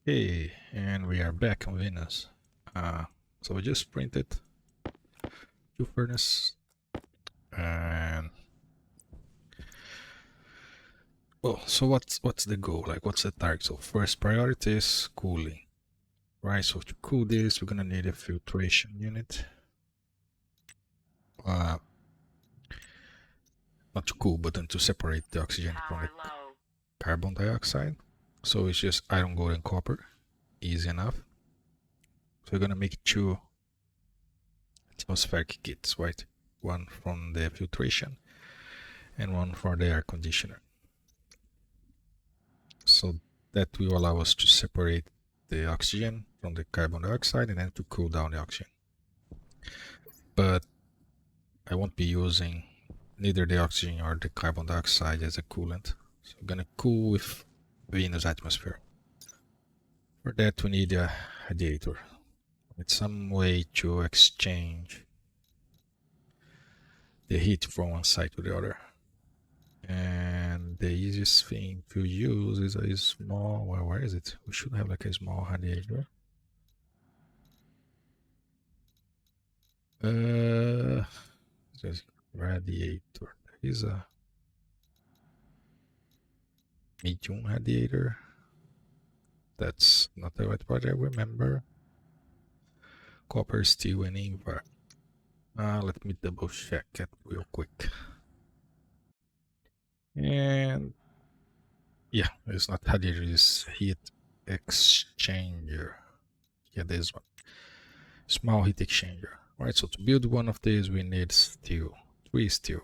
Hey, and we are back on Venus. So we just printed two furnace, and well, so what's the goal? Like, what's the target? So first priority is cooling, right? So to cool this, we're gonna need a filtration unit. Uh, Not to cool, but then to separate the oxygen from the carbon dioxide. So it's just iron, gold, and copper, easy enough. So we're gonna make two atmospheric kits, right? One from the filtration and one for the air conditioner. So that will allow us to separate the oxygen from the carbon dioxide and then to cool down the oxygen. But I won't be using neither the oxygen or the carbon dioxide as a coolant. So I'm gonna cool with Venus atmosphere. For that we need a radiator. It's some way to exchange the heat from one side to the other. And the easiest thing to use is a small, where is it? We should have like a small radiator. Just radiator. There is a medium radiator. That's not the right part I remember. Copper, steel, and invar. Let me double check it real quick. And yeah, it's not radiator, it's heat exchanger. Yeah, this one. Small heat exchanger. Alright, so to build one of these we need steel. 3 steel.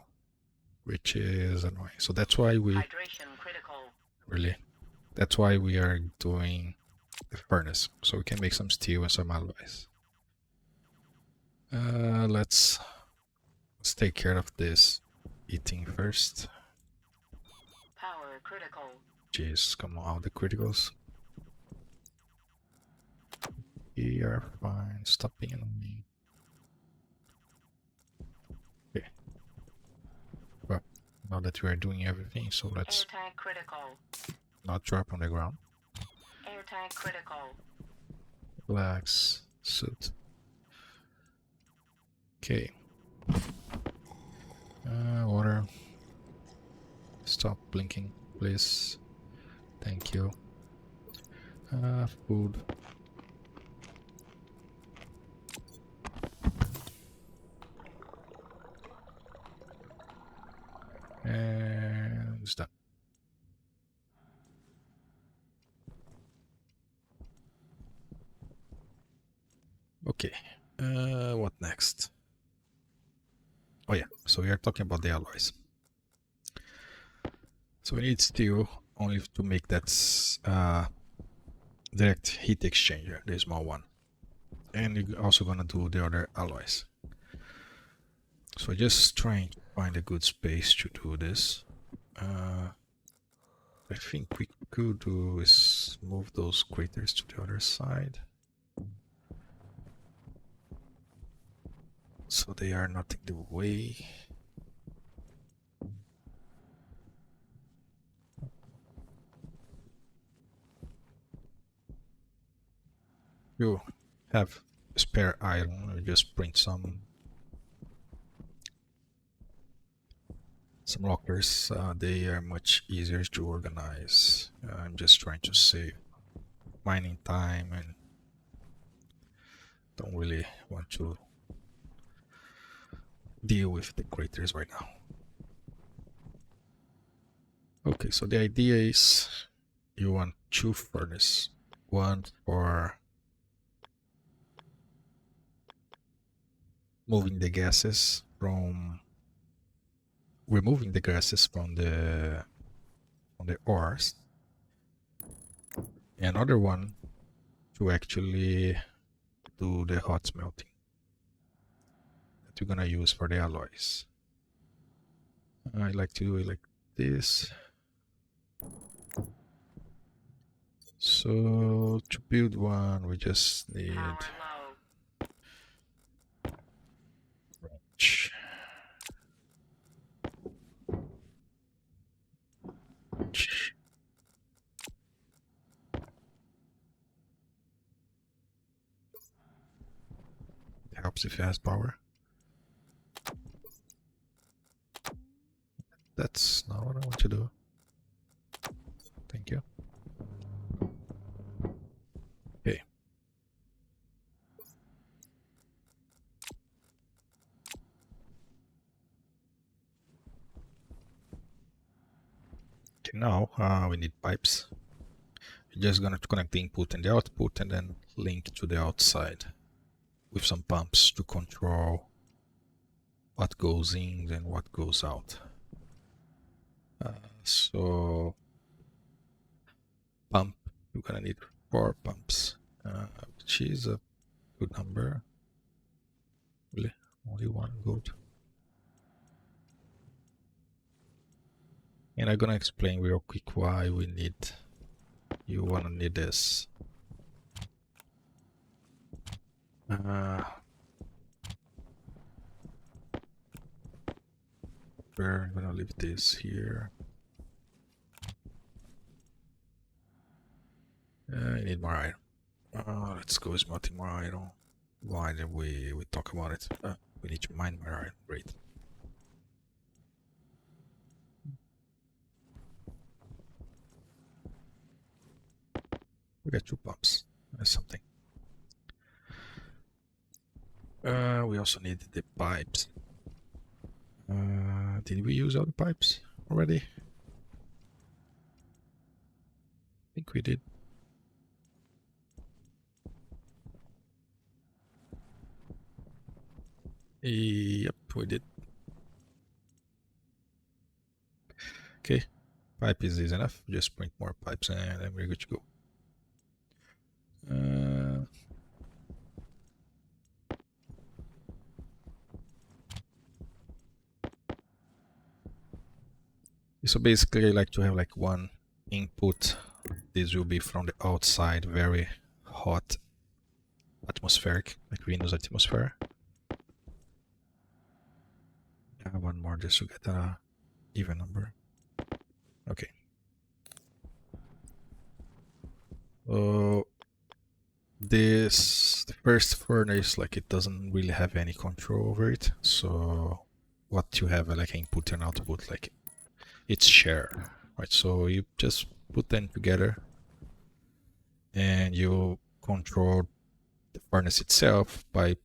Which is annoying. So that's why we that's why we are doing the furnace. So we can make some steel and some alloys. Let's take care of this eating first. Power critical. Jeez, come on, all the criticals. We are fine. Stop being annoying. Okay. Well, now that we are doing everything, so let's Airtight critical. not drop on the ground. Airtight critical. Relax, suit. Okay. Water. Stop blinking, please. Thank you. Food. And it's done. Okay. What next? Oh yeah, so we are talking about the alloys. So we need steel only to make that direct heat exchanger, the small one. And you're also gonna do the other alloys. So just trying to find a good space to do this. I think we could do is move those craters to the other side. So they are not in the way. You have spare iron, you just print some lockers. They are much easier to organize. I'm just trying to save mining time and don't really want to deal with the craters right now. Okay, so the idea is you want two furnaces, one for moving the gases from removing the gases from the ores, and another one to actually do the hot smelting that we're gonna use for the alloys. I like to do it like this. So to build one we just need wrench. helps if it has power. That's not what I want to do. Thank you. Okay. Okay, now we need pipes. We're just gonna connect the input and the output and then link to the outside with some pumps to control what goes in and what goes out. So pump, you're gonna need 4 pumps, which is a good number. Really, only one good. And I'm gonna explain real quick why you wanna need this. We're gonna leave this here. I need more iron. Let's go smelting more iron. Why did we talk about it? We need to mine more iron. Great. We got 2 pumps. That's something. We also need the pipes. Did we use all the pipes already? I think we did. Yep, we did. Okay, pipe is easy enough. Just print more pipes and then we're good to go. So basically, I like to have like one input. This will be from the outside, very hot atmospheric, like Windows atmosphere. One more just to get an even number. Okay. The first furnace, like it doesn't really have any control over it. So what you have like input and output, like it's shared, right? So you just put them together and you control the furnace itself by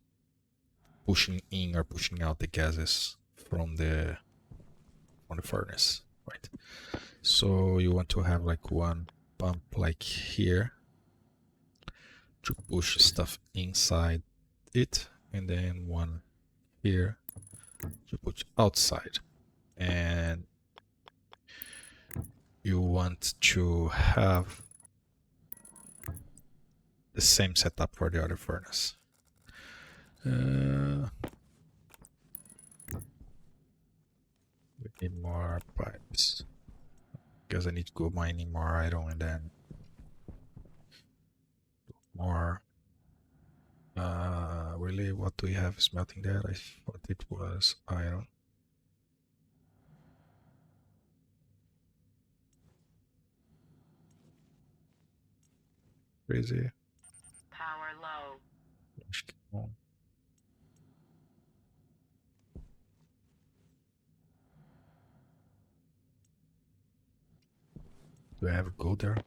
pushing in or pushing out the gases from the furnace, right? So you want to have like one pump like here to push stuff inside it, and then one here to push outside. And you want to have the same setup for the other furnace. We need more pipes because I need to go mining more iron and then more. Really, what do we have smelting there? I thought it was iron. Crazy. Power low. Do I have gold there?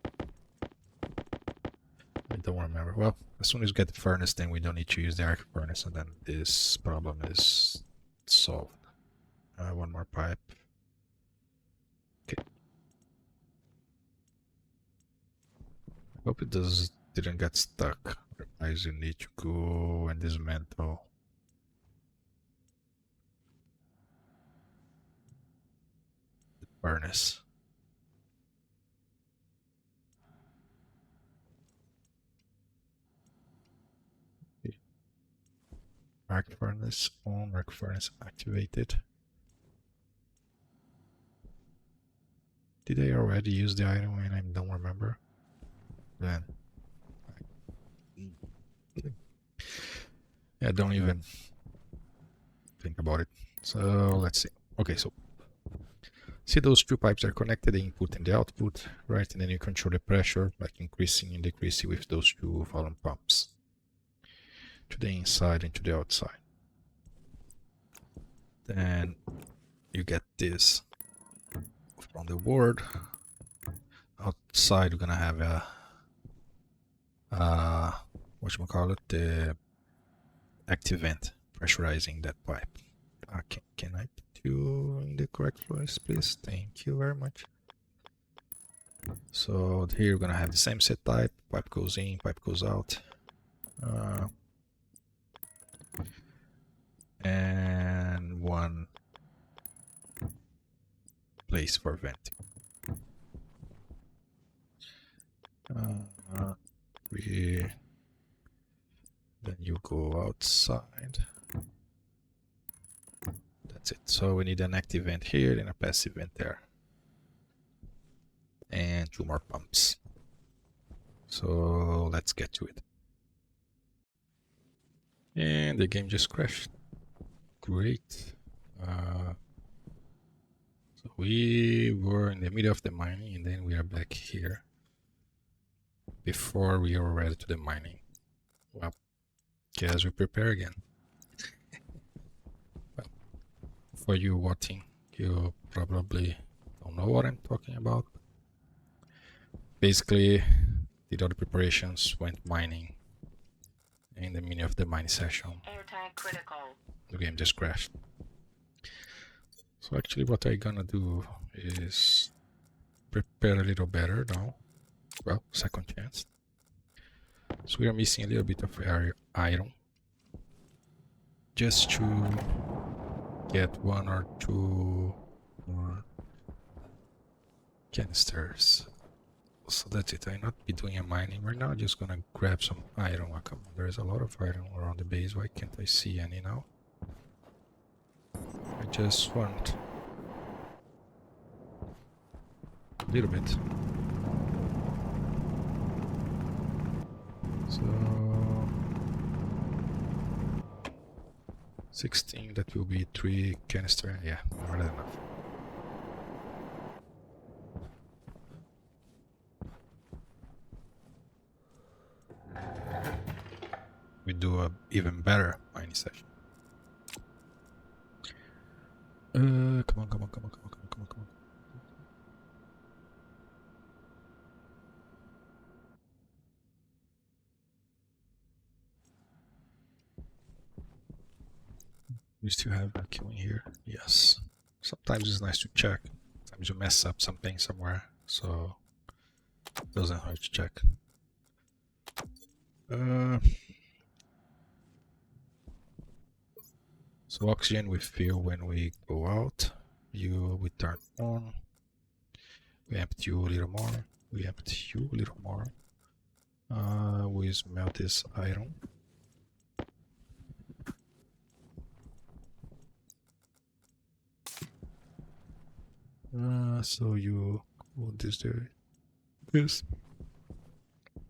I don't remember. Well, as soon as we get the furnace, then we don't need to use the arc furnace, and then this problem is solved. One more pipe. Okay. I hope it didn't get stuck. Otherwise, you need to go and dismantle the furnace. Arc furnace on, arc furnace activated. Did I already use the item and I don't remember? Then yeah, don't even think about it. So let's see. Okay, so see those 2 pipes are connected, the input and the output, right? And then you control the pressure, like increasing and decreasing with those 2 volume pumps. to the inside and to the outside. Then you get this from the board. Outside, we're gonna have a whatchamacallit, the active vent pressurizing that pipe. Can I put you in the correct place, please? Thank you very much. So here we're gonna have the same set type. Pipe goes in, pipe goes out. And one place for venting. Then you go outside. That's it. So we need an active vent here and a passive vent there. And 2 more pumps. So let's get to it. And the game just crashed. Great. So we were in the middle of the mining and then we are back here before we were ready to the mining. Well, guess we prepare again. Well, for you watching, you probably don't know what I'm talking about. Basically, did all the preparations, went mining. In the middle of the mining session, Airtight critical. the game just crashed. So actually what I'm gonna do is prepare a little better now. Well, second chance. So we are missing a little bit of iron. Just to get 1 or 2 more canisters. So that's it. I'm not be doing a mining right now. Just gonna grab some iron. Oh, come on, there's a lot of iron around the base. Why can't I see any now? I just want a little bit. So 16. That will be 3 canister. Yeah, more than enough. We do a even better mining session. Come on, come on, come on, come on, come on, come on, come on. We still have vacuum in here. Yes. Sometimes it's nice to check. Sometimes you mess up something somewhere, so it doesn't hurt to check. So oxygen we fill when we go out. We turn on. We empty you a little more. We empty you a little more. We smelt this iron. So you put this there. Yes.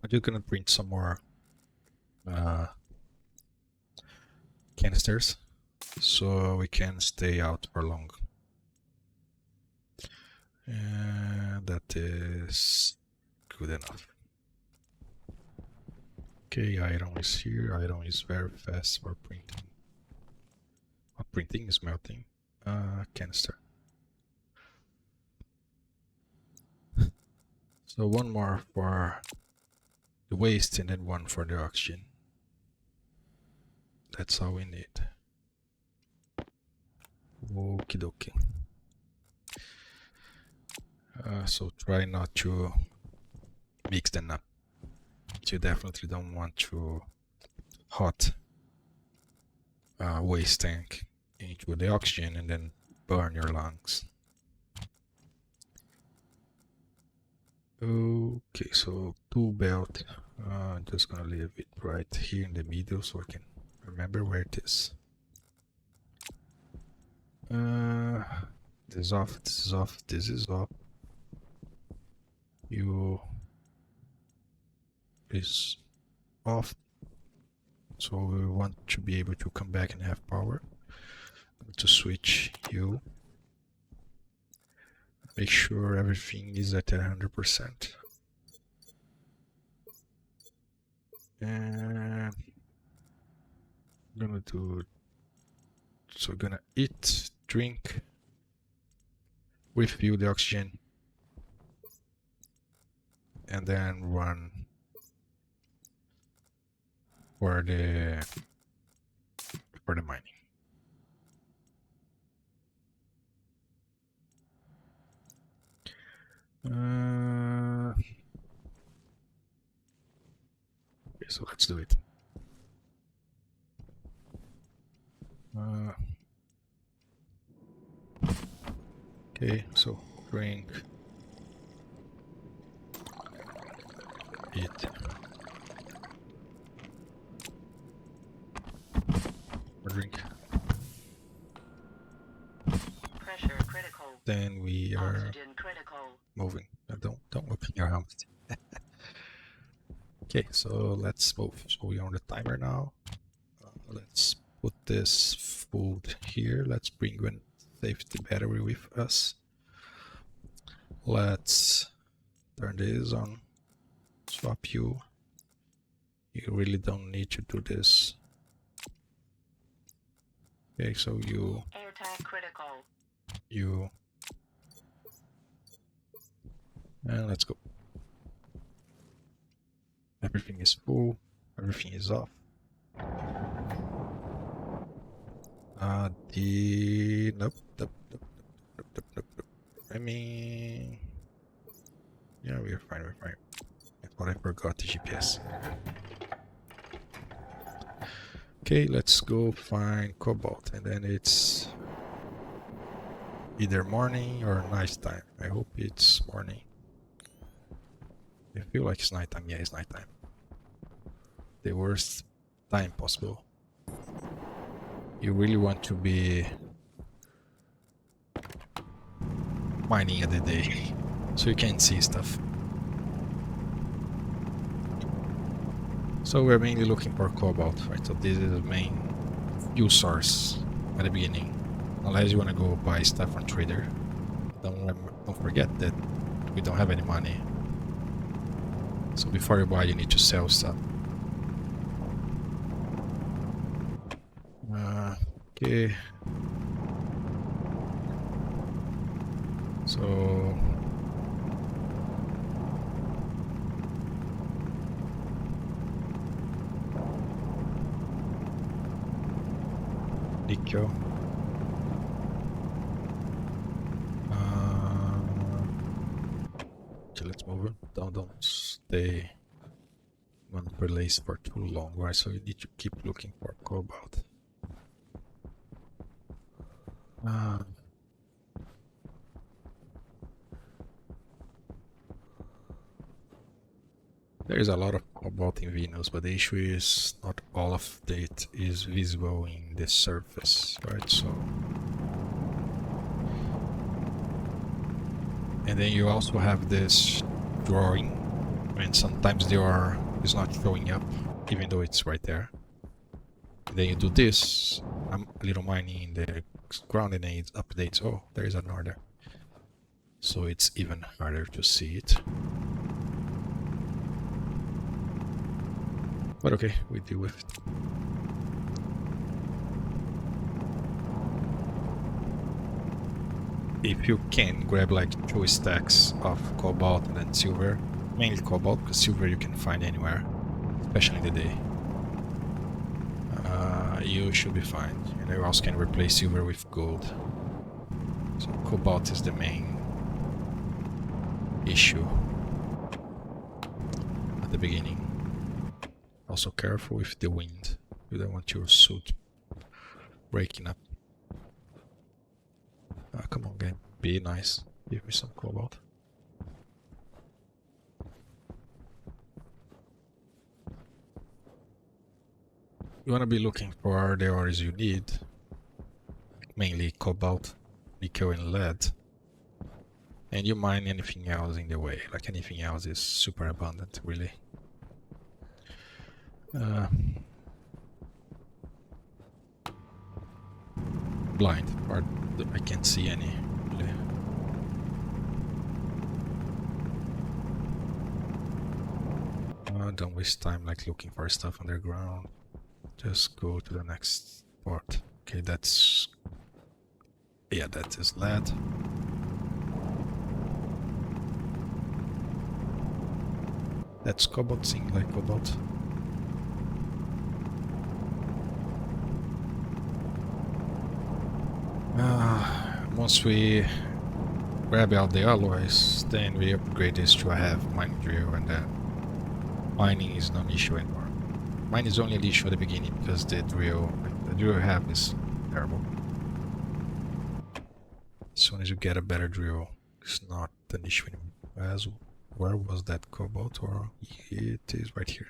I'm just gonna print some more canisters so we can stay out for long. And that is good enough. Okay, iron is here. Iron is very fast for printing. Not printing, is melting. Canister. So 1 more for the waste and then 1 for the oxygen. That's all we need. Okie dokie. So try not to mix them up. You definitely don't want to hot waste tank into the oxygen and then burn your lungs. Okay, so tool belt. I'm just gonna leave it right here in the middle so I can remember where it is. This is off, this is off, this is off. You is off. So we want to be able to come back and have power. To switch you. Make sure everything is at 100%. And gonna do. So we're gonna eat, drink, refuel the oxygen, and then run for the mining. Okay, so let's do it. Okay, so drink, eat, or drink. Pressure critical. Then we are Oxygen critical. moving. Don't look in your helmet. Okay, so let's move. So we're on the timer now. Let's put this food here. Let's bring one safety battery with us. Let's turn this on. Swap you. You really don't need to do this. Okay, so you. Air tank critical. You. And let's go. Everything is full. Everything is off. Nope. I mean, yeah, we're fine. I thought I forgot the GPS. Okay, let's go find cobalt, and then it's either morning or night time. I hope it's morning. I feel like it's nighttime. Yeah, it's nighttime. The worst time possible. You really want to be mining at the day, so you can see stuff. So we're mainly looking for cobalt, right? So this is the main fuel source at the beginning, unless you want to go buy stuff on trader. Don't forget that we don't have any money. So before you buy, you need to sell stuff. Okay. So nickel. Okay, let's move it. Don't stay one place for too long, right? So you need to keep looking for cobalt. There is a lot of cobalt in Venus, but the issue is not all of it is visible in the surface, right? So, and then you also have this drawing, and sometimes it's not showing up, even though it's right there. And then you do this, I'm a little mining in the ground, and then it updates. Oh, there is an order. So it's even harder to see it. But okay, we deal with it. If you can, grab like 2 stacks of cobalt and then silver. Mainly cobalt, because silver you can find anywhere, especially in the day. You should be fine. And you also can replace silver with gold. So cobalt is the main issue at the beginning. Also careful with the wind. You don't want your suit breaking up. Come on, game. Be nice. Give me some cobalt. You want to be looking for the ores you need. Mainly cobalt, nickel and lead. And you mine anything else in the way. Like anything else is super abundant, really. Blind, but I can't see any. Really. Don't waste time like looking for stuff underground. just go to the next part. Okay, that's... yeah, that is lead. That's cobalt, seeing like cobalt. Once we grab out the alloys, then we upgrade this to have mining drill, and then mining is not an issue anymore. Mine is only an issue at the beginning because the drill I have is terrible. As soon as you get a better drill, it's not an issue anymore. As where was that cobalt? Or it is right here.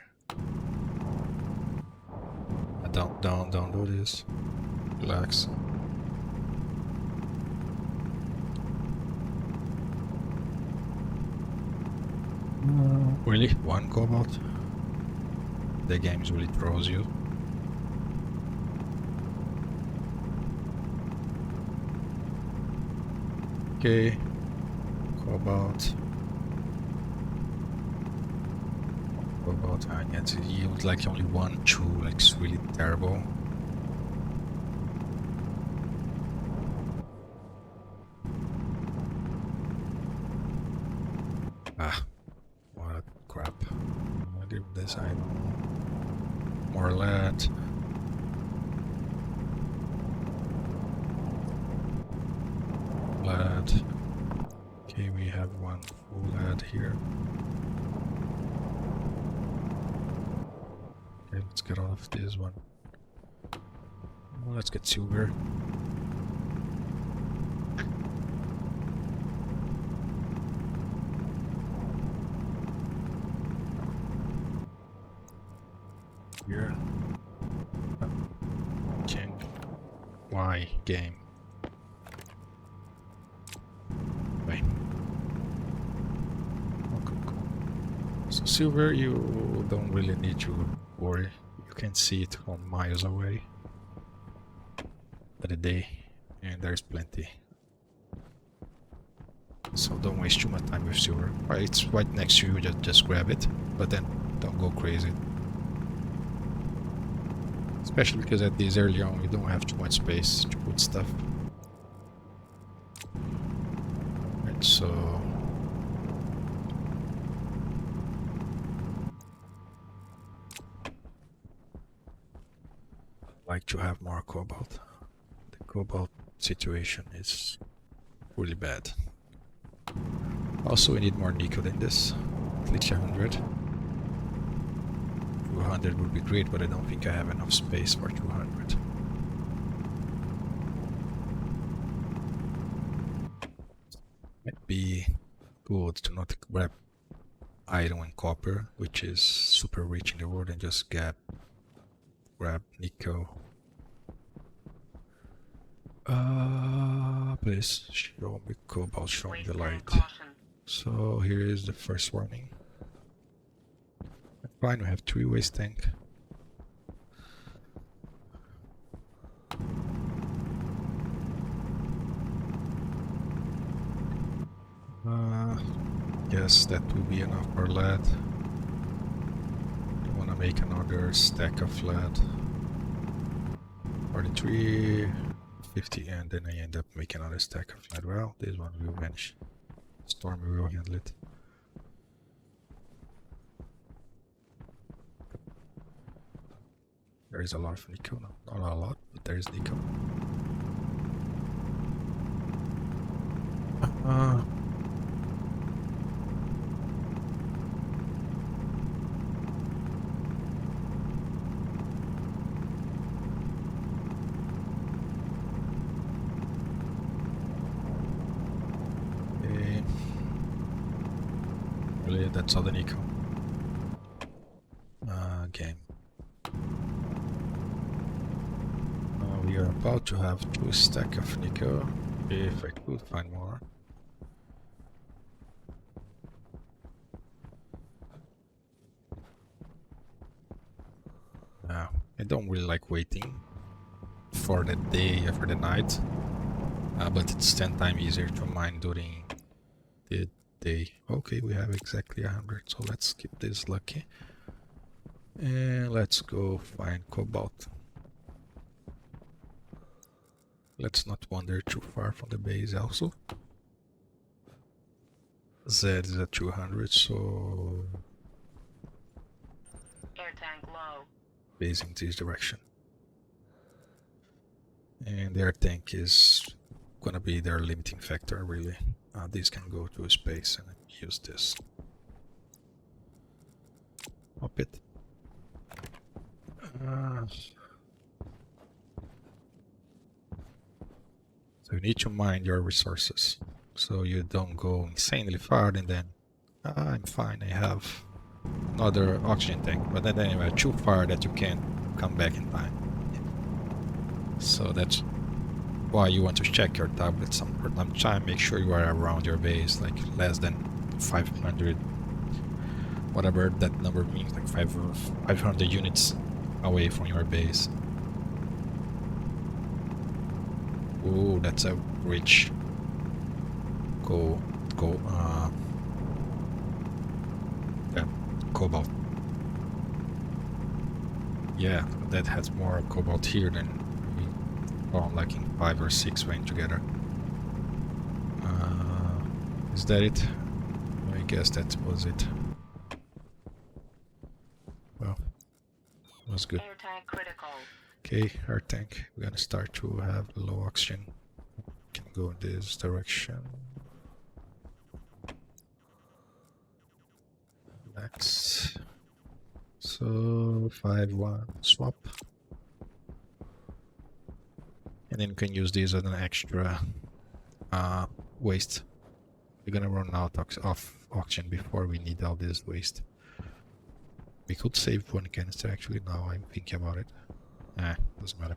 Don't do this. Relax. Really? One cobalt? The game really throws you. Okay. Cobalt. Cobalt, and yet it yields like only 1, 2, like it's really terrible. Ah. What crap. I'll give this item more lead. Lead. Okay, we have one full lead here. Okay, let's get off this one. Well, let's get silver. Here. King. Why game? Wait. Okay, cool. So silver, you don't really need to worry. You can see it from miles away. At a day, and there's plenty. So don't waste too much time with silver. It's right next to you. Just grab it, but then don't go crazy. Especially because at this early on, you don't have too much space to put stuff. Right, so... I'd like to have more cobalt. The cobalt situation is really bad. Also, we need more nickel than this. At least 100. 200 would be great, but I don't think I have enough space for 200. Might be good to not grab iron and copper, which is super rich in the world, and just grab nickel. Please show me cobalt, show me the light. So here is the first warning. Fine, we have 3 waste tank. Yes, that will be enough for lead. I wanna make another stack of lead. 43, 50, and then I end up making another stack of lead. Well, this one will vanish. Storm will handle it. There is a lot of nickel, no, not a lot, but there is nickel. Okay. Really, that's all the nickel. Game. We are about to have 2 stacks of nickel, if I could find more. I don't really like waiting for the day or for the night, but it's 10 times easier to mine during the day. Okay, we have exactly 100, so let's keep this lucky. And let's go find cobalt. Let's not wander too far from the base also. Z is at 200, so Air tank low. base in this direction. And their tank is gonna be their limiting factor, really. This can go to space and use this. Pop it. So you need to mind your resources, so you don't go insanely far and then, I'm fine, I have another oxygen tank, but then anyway, too far that you can't come back in time. So that's why you want to check your tablet some time, make sure you are around your base, like less than 500, whatever that number means, like 500 units away from your base. Oh, that's a rich yeah, cobalt. Yeah, that has more cobalt here than we found, like in 5 or 6 went together. Is that it? I guess that was it. Well, it was good. Air tank critical. Okay, our tank, we're gonna start to have low oxygen. Can go in this direction. Max. So 5-1 swap. And then you can use this as an extra waste. We're gonna run out of oxygen before we need all this waste. We could save one canister actually, now I'm thinking about it. Doesn't matter.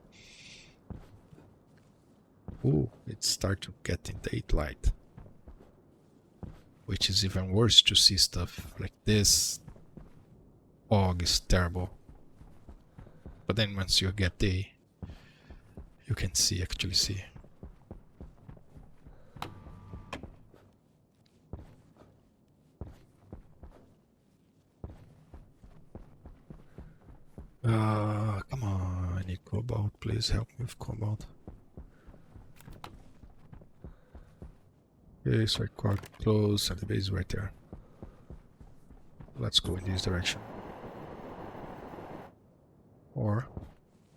Ooh, it starts to get in daylight. Which is even worse to see stuff like this. Fog is terrible. But then once you get day, you can actually see. Come on, I need cobalt, please help me with cobalt. Okay, so quite close, and the base is right there. Let's go in this direction. Or,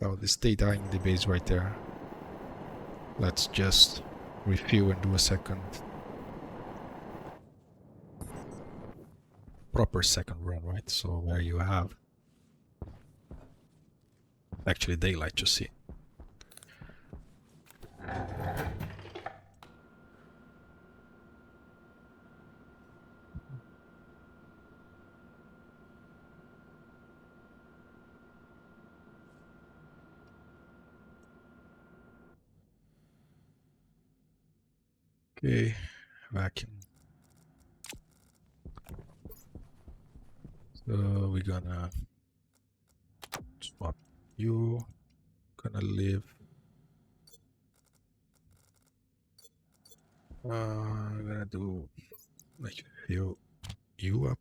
well, they stay dying in the base right there. Let's just refuel and do a proper second run, right? So where you have actually daylight to see. Okay, vacuum. So we're gonna swap you. Gonna leave. I'm gonna do like fill you up.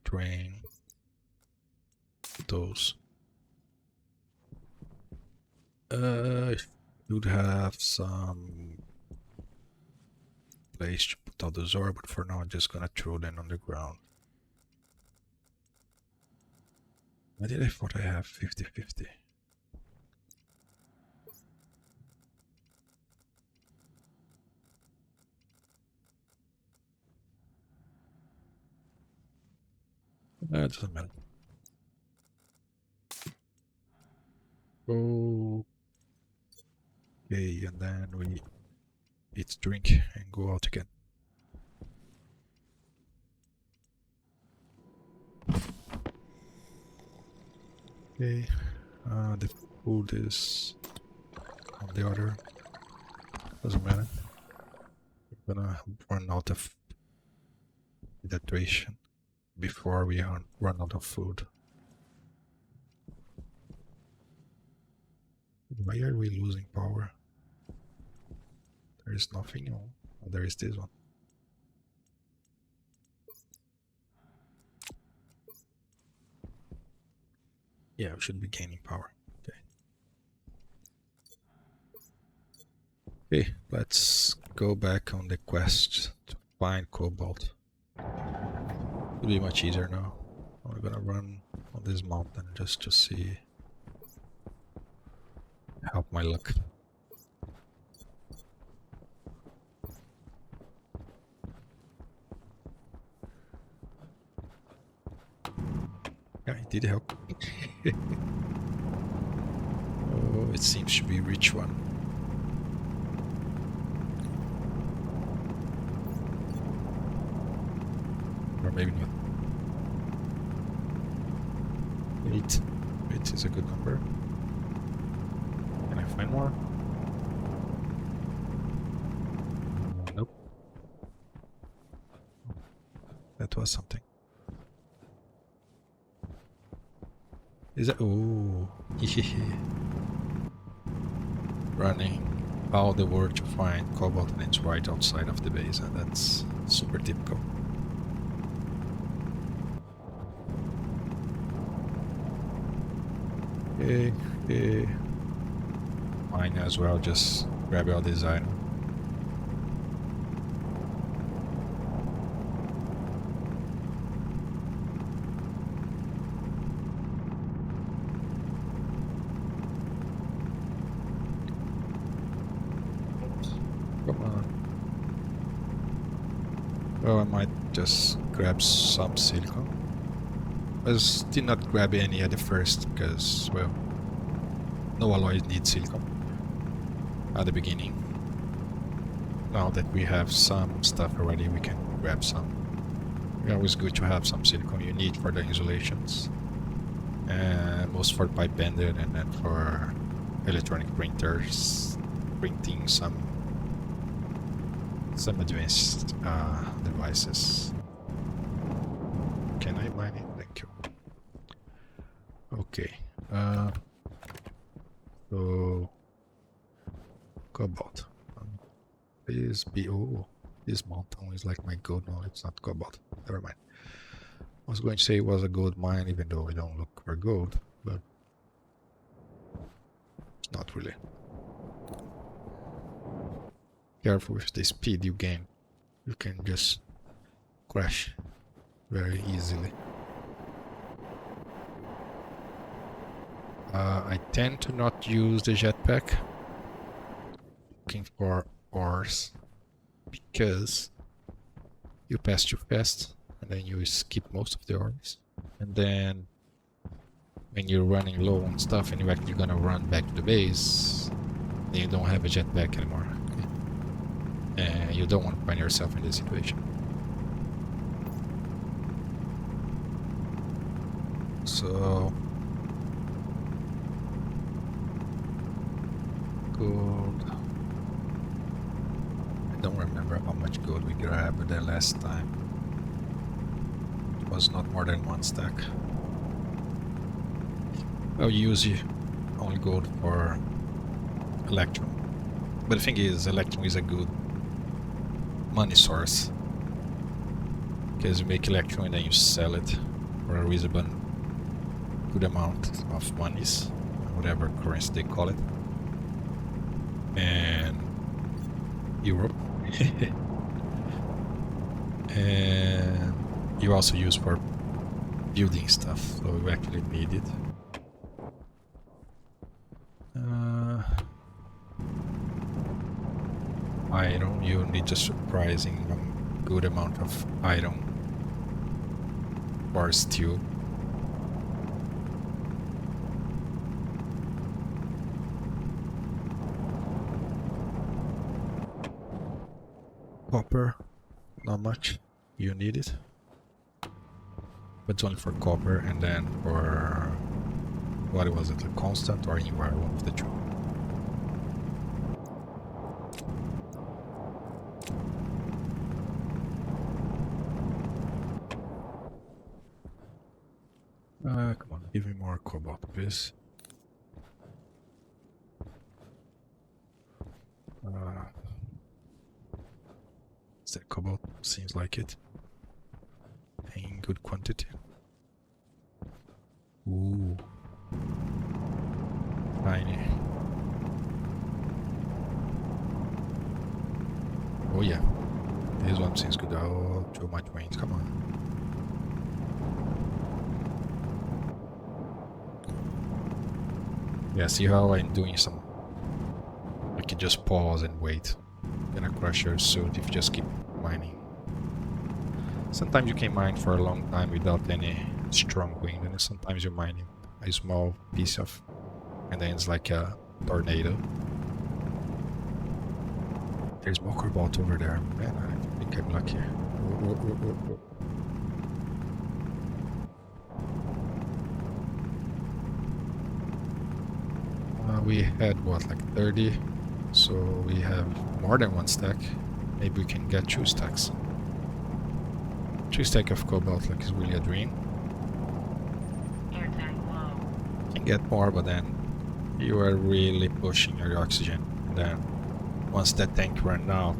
Drain those. Should have some place to put all those ore, but for now I'm just gonna throw them on the ground. Why did I thought I have 50-50? It doesn't matter. Okay, and then we eat, drink, and go out again. Okay, the food is on the order. Doesn't matter. We're gonna run out of hydration before we run out of food. Why are we losing power? There is nothing on. Oh, there is this one. Yeah, we should be gaining power. Okay. Okay, let's go back on the quest to find cobalt. It'll be much easier now. I'm gonna run on this mountain just to see. Help my luck. Yeah, it did help. Oh, it seems to be rich one. Or maybe not. 8. 8 is a good number. Can I find more? Nope. That was something. Is that? Oh, running all the world to find cobalt, and it's right outside of the base, and that's super typical. Okay, okay. Mine as well. Just grab all this item. Come on. Well, I might just grab some silicon. I did not grab any at the first because, well, no alloys need silicon at the beginning. Now that we have some stuff already, we can grab some. It's always good to have some silicon you need for the insulations. And most for pipe bender, and then for electronic printers, printing some advanced devices. Can I mine it? Thank you. Okay. So cobalt. Please be. Oh, this mountain is like my gold. No, it's not cobalt. Never mind. I was going to say it was a gold mine, even though we don't look for gold, but it's not really. Careful with the speed you gain. You can just crash very easily. I tend to not use the jetpack looking for ores because you pass too fast and then you skip most of the ores, and then when you're running low on stuff and you're actually gonna run back to the base, then you don't have a jetpack anymore. And you don't want to find yourself in this situation. So gold. I don't remember how much gold we grabbed the last time. It was not more than 1 stack. I'll use only gold for electron. But the thing is, electron is a good money source. Because you make electron and then you sell it for a reasonable good amount of monies, whatever currency they call it. And Europe. And you also use for building stuff, so you actually need it. Iron, you need a surprising good amount of iron for steel. Copper, not much. You need it, but it's only for copper, and then for what was it, a constant or anywhere, one of the two. Come on, give me more cobalt, please. Is that cobalt? Seems like it. In good quantity. Ooh. behind you. Oh yeah, this one seems good. Oh, too much range, come on. Yeah, see how I'm doing some... I can just pause and wait. Gonna crush your suit if you just keep mining. Sometimes you can mine for a long time without any strong wind, and sometimes you mine a small piece of... and then it's like a tornado. There's more cobalt over there. Man, I think I'm lucky. Whoa, whoa, whoa, whoa. We had what, like 30, so we have more than one stack. Maybe we can get 2 stacks. 2 stacks of cobalt, like, is really a dream. Air tank low. You can get more, but then you are really pushing your oxygen. And then once that tank runs out,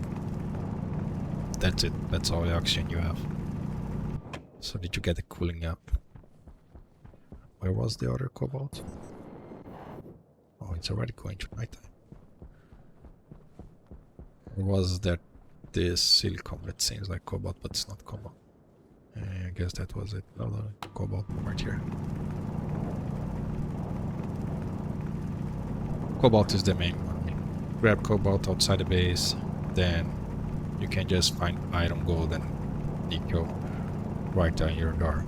that's it. That's all the oxygen you have. So need to get the cooling up. Where was the other cobalt? Oh, it's already going to nighttime. Or was that this silicon that seems like cobalt, but it's not cobalt? I guess that was it. No, cobalt right here. Cobalt is the main one. Grab cobalt outside the base, then you can just find iron, gold, and nickel right on your door.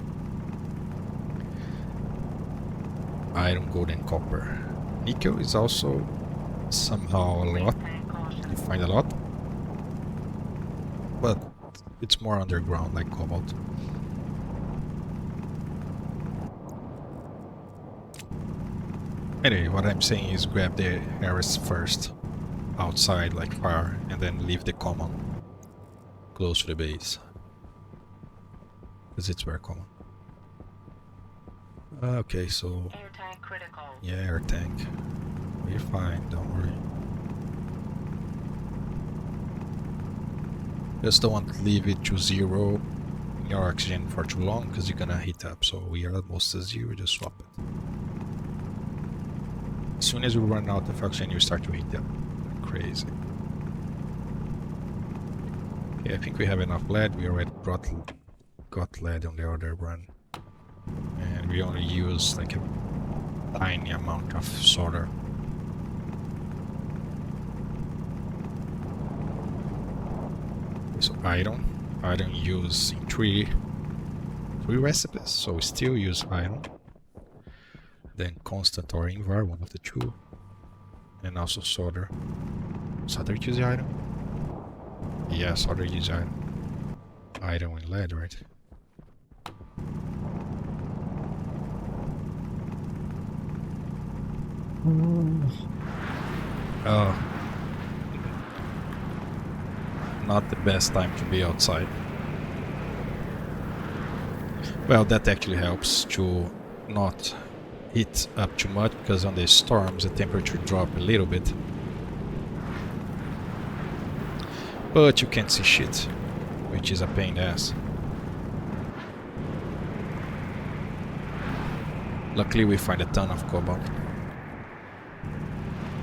Iron, gold, and copper. Nickel is also somehow a lot. You find a lot, but it's more underground, like cobalt. Anyway, what I'm saying is grab the areas first, outside like far, and then leave the common close to the base, because it's very common. Okay, so Air tank critical. yeah, air tank. We're fine, don't worry. Just don't want to leave it to 0 in your oxygen for too long, because you're gonna heat up. So we are almost at 0, just swap it. As soon as we run out of oxygen, you start to heat up. Crazy. Okay, I think we have enough lead. We already got lead on the other run. And we only use like a tiny amount of solder. So iron use in three recipes, so we still use iron. Then constant or invar, one of the two. And also solder. Solder use iron? Yeah, solder use iron. Iron and lead, right? Oh. Not the best time to be outside. Well, that actually helps to not heat up too much, because on the storms the temperature drop a little bit. But you can't see shit, which is a pain in the ass. Luckily we find a ton of cobalt.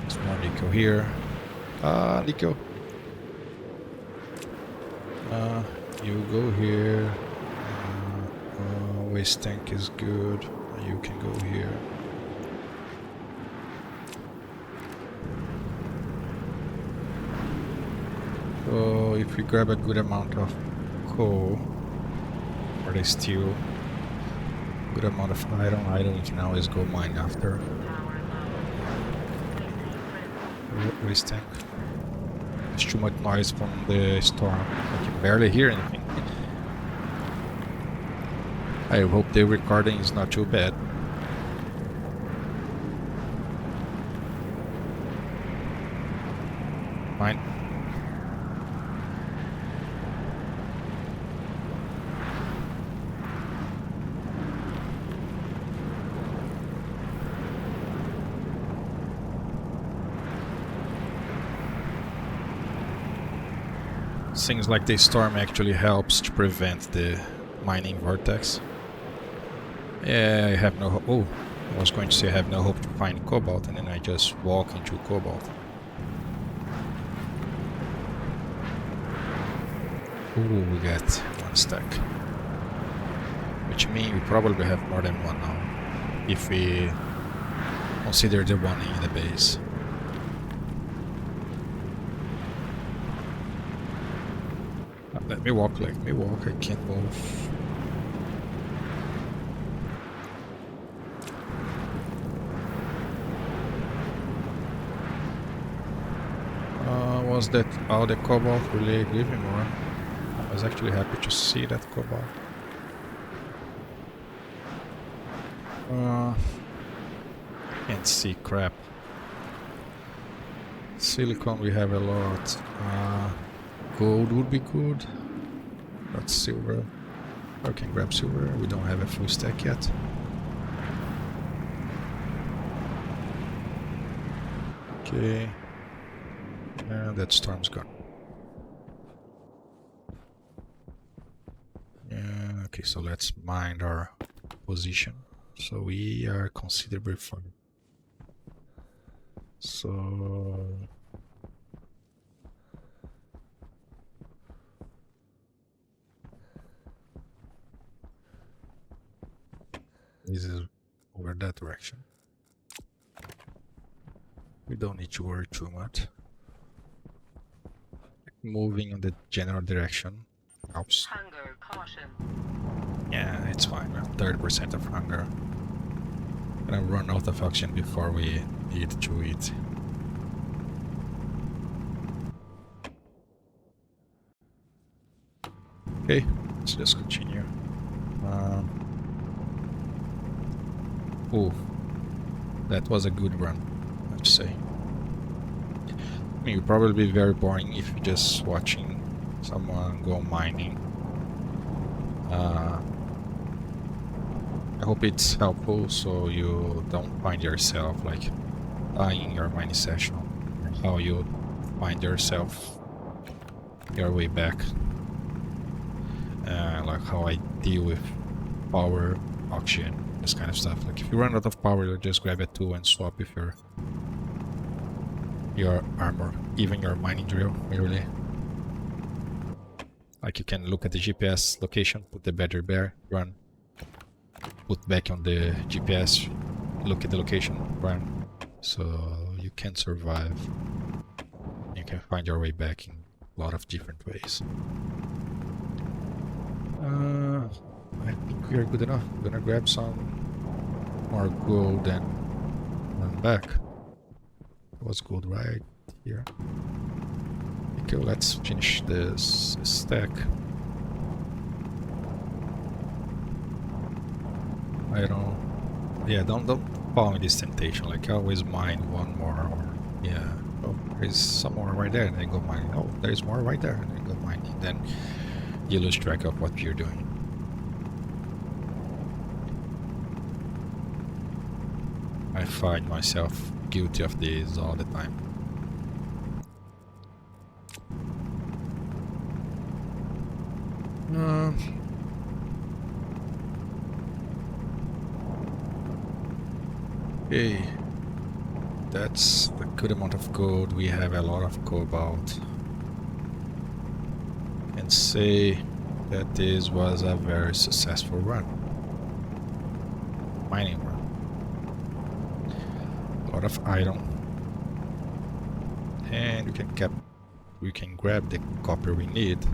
There's more nickel here. Nickel. You go here. Waste tank is good. You can go here. So if we grab a good amount of coal or the steel, good amount of iron, we can always go mine after. Waste tank. There's too much noise from the storm. I can barely hear anything. I hope the recording is not too bad. Mine. Things like this storm actually helps to prevent the mining vortex. Yeah, I have no... Oh, I was going to say I have no hope to find cobalt, and then I just walk into cobalt. Ooh, we got 1 stack. Which means we probably have more than 1 now, if we consider the one in the base. Let me walk, I can't move. Was that all the cobalt? Really give me more. I was actually happy to see that cobalt. Can't see crap. Silicon we have a lot. Gold would be good. Not silver. I can grab silver. We don't have a full stack yet. Okay. And that storm's gone. Okay, so let's mind our position. So we are considerably far. So this is over that direction. We don't need to worry too much. Moving in the general direction helps. Hunger caution. Yeah, it's fine. We have 30% of hunger. Gonna run out of oxygen before we need to eat. Okay, let's just continue. Oh, that was a good run, I have to say. I mean, it would probably be very boring if you're just watching someone go mining. I hope it's helpful so you don't find yourself like dying in your mining session, or how you find yourself your way back. Like how I deal with power, oxygen, this kind of stuff. Like if you run out of power, you just grab a tool and swap with your armor, even your mining drill, really. Like you can look at the GPS location, put the battery there, run, put back on the GPS, look at the location, run. So you can survive. You can find your way back in a lot of different ways. I think we are good enough. I'm gonna grab some more gold and run back. It was gold right here. Okay, let's finish this stack. I don't. Yeah, don't fall in this temptation. Like always mine one more, or yeah. Oh, there's some more right there, and then go mining. Oh, there's more right there, and then go mining. Then you lose track of what you're doing. I find myself guilty of this all the time. Okay, that's a good amount of gold. We have a lot of cobalt. And say that this was a very successful run. Mining run. A lot of iron. And we can grab the copper we need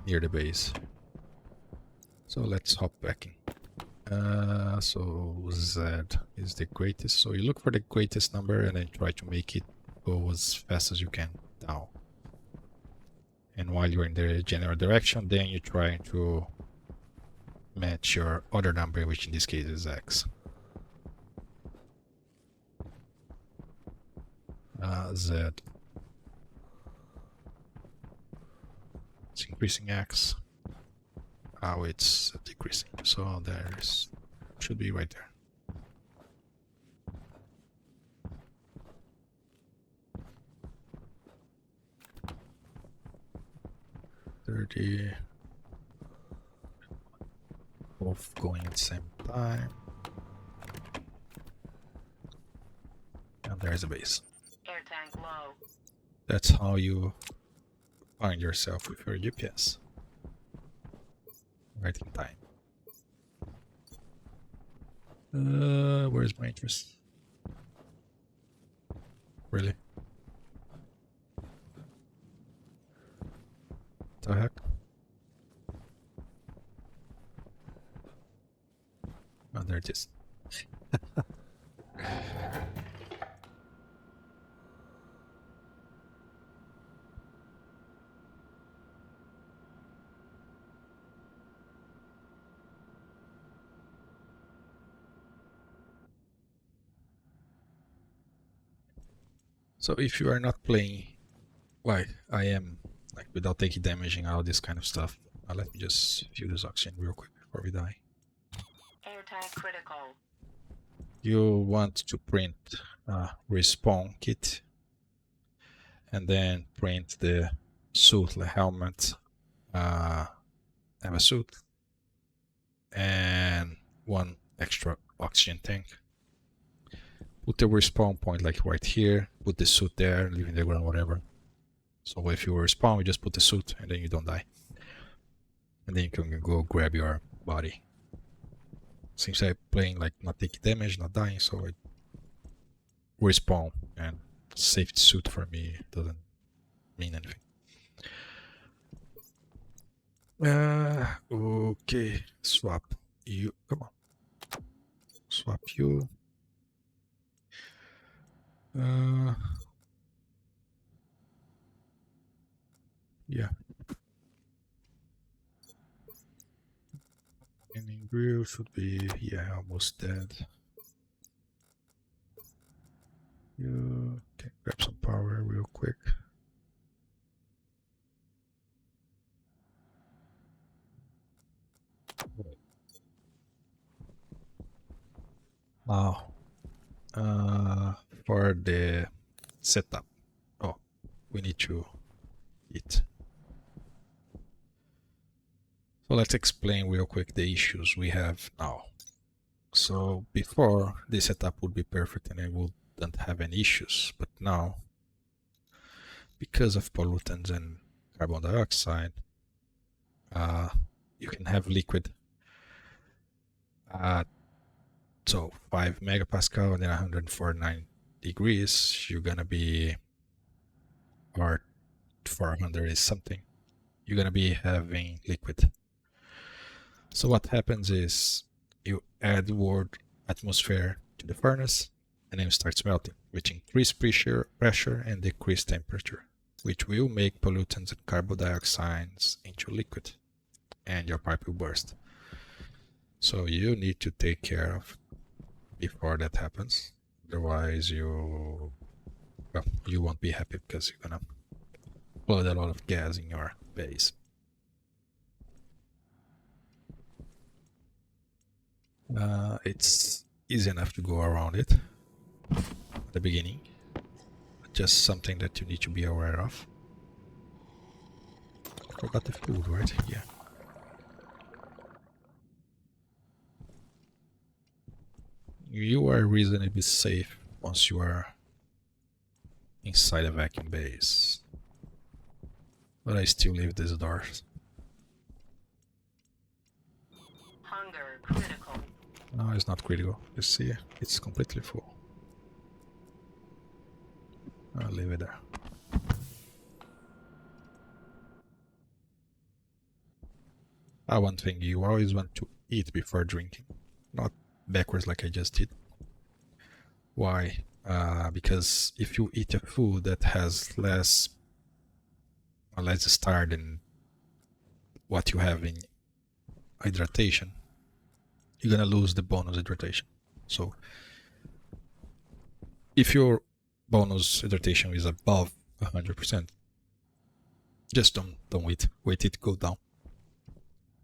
near the base. So let's hop back in. So Z is the greatest. So you look for the greatest number and then try to make it go as fast as you can down. And while you're in the general direction, then you try to match your other number, which in this case is X. Z. It's increasing X. Oh, it's decreasing. So there's should be right there. Both going at the same time. there's a base. Air tank low. That's how you find yourself with your GPS. Right in time. Where's my interest? Really? The heck? Oh, there it is. So if you are not playing, why I am like without taking damage and all this kind of stuff. Let me just view this oxygen real quick before we die. Air tank critical. You want to print respawn kit and then print the suit, the helmet, have a suit, and one extra oxygen tank. Put the respawn point like right here, put the suit there, leave in the ground, whatever. So if you respawn, you just put the suit and then you don't die. And then you can go grab your body. Since I'm playing like not taking damage, not dying, so I respawn, and safety suit for me doesn't mean anything. Okay, swap you, come on. Swap you. Yeah. Ending grill should be, yeah, almost dead. You can grab some power real quick. Now, for the setup. Oh, we need to eat. So let's explain real quick the issues we have now. So before, the setup would be perfect and I wouldn't have any issues, but now, because of pollutants and carbon dioxide, you can have liquid at so 5 megapascal and then 149 degrees, you're gonna be, or 400 is something, you're gonna be having liquid. So what happens is you add word atmosphere to the furnace and then it starts melting, which increase pressure and decrease temperature, which will make pollutants and carbon dioxides into liquid, and your pipe will burst. So you need to take care of before that happens. Otherwise you won't be happy because you're gonna flood a lot of gas in your base. It's easy enough to go around it at the beginning. Just something that you need to be aware of. I forgot the food, right? Yeah. You are reasonably safe once you are inside a vacuum base. But I still leave these doors. Hunger critical. No, it's not critical. You see, it's completely full. I'll leave it there. One thing, you always want to eat before drinking. Not backwards like I just did. Why? Because if you eat a food that has less star than what you have in hydration, you're gonna lose the bonus hydration. So if your bonus hydration is above 100%, just don't eat. Wait it go down.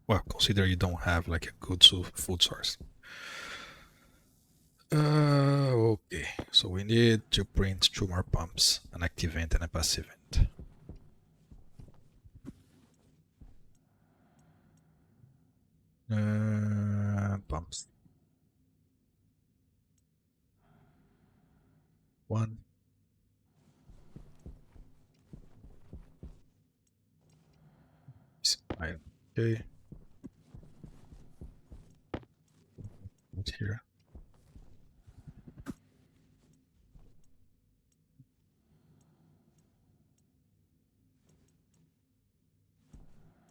Well, consider you don't have like a good food source. Okay, so we need to print 2 more pumps, an active vent and a passive vent. Pumps. one. Okay. What's here?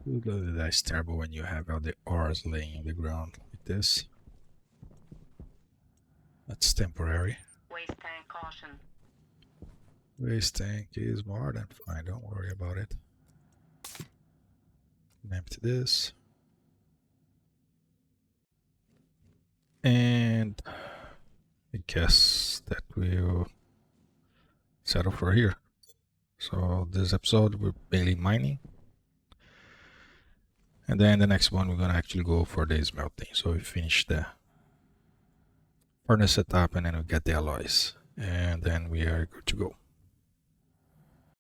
That's terrible when you have all the ores laying on the ground like this. That's temporary. Waste tank caution. Waste tank is more than fine, don't worry about it. Empty this. And I guess that we'll settle for here. So this episode we're mainly mining. And then the next one we're gonna actually go for the smelting. So we finish the furnace setup and then we get the alloys. And then we are good to go.